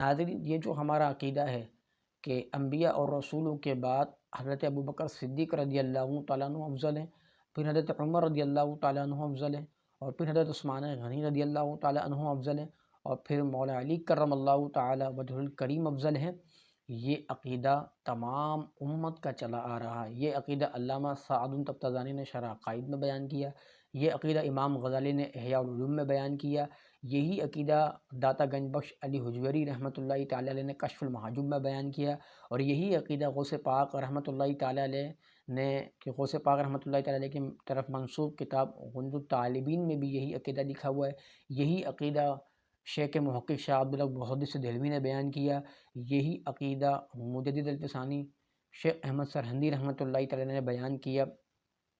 ناظرین، یہ جو ہمارا عقیدہ ہے کہ انبیاء اور رسولوں کے بعد حضرت ابوبکر صدیق رضی اللہ تعالیٰ عنہ افضل ہیں، پھر حضرت عمر رضی اللہ تعالیٰ عنہ افضل ہیں، اور پھر حضرت عثمان غنی رضی اللہ تعالیٰ عنہ افضل ہیں، اور پھر مولا علی کرم اللہ تعالیٰ وجہ الکریم افضل ہیں، یہ عقیدہ تمام امت کا چلا آ رہا ہے۔ یہ عقیدہ علامہ سعد الطبطبانی نے شرح عقائد میں بیان کیا، یہ عقیدہ امام غزالی نے احیاء العلوم میں بیان کیا، یہی عقیدہ داتا گنج بخش علی حجویری رحمۃ اللہ تعالیٰ علیہ نے کشف المحجوب میں بیان کیا، اور یہی عقیدہ غوث پاک رحمۃ اللہ تعالیٰ علیہ نے کہ غوث پاک رحمۃ اللہ تعالیٰ علیہ کی طرف منسوب کتاب غنج الطالبین میں بھی یہی عقیدہ لکھا ہوا ہے، یہی عقیدہ شیخ محقق شاہ عبداللہ محدث دہلوی نے بیان کیا، یہی عقیدہ مجدد الفسانی شیخ احمد سرہندی رحمۃ اللہ تعالیٰ نے بیان کیا۔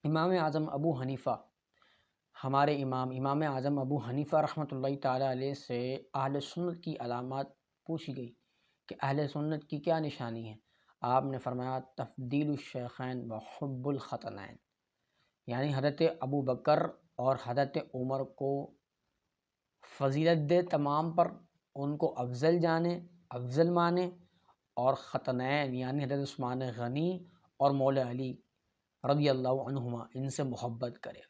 امام اعظم ابو حنیفہ، ہمارے امام اعظم ابو حنیفہ رحمۃ اللہ تعالیٰ علیہ سے اہل سنت کی علامات پوچھی گئی کہ اہل سنت کی کیا نشانی ہے؟ آپ نے فرمایا تفضیل الشیخین و حب الختنین، یعنی حضرت ابو بکر اور حضرت عمر کو فضیلت دے تمام پر، ان کو افضل جانے، افضل مانے، اور ختنین یعنی حضرت عثمان غنی اور مولا علی رضی اللہ عنہما ان سے محبت کرے۔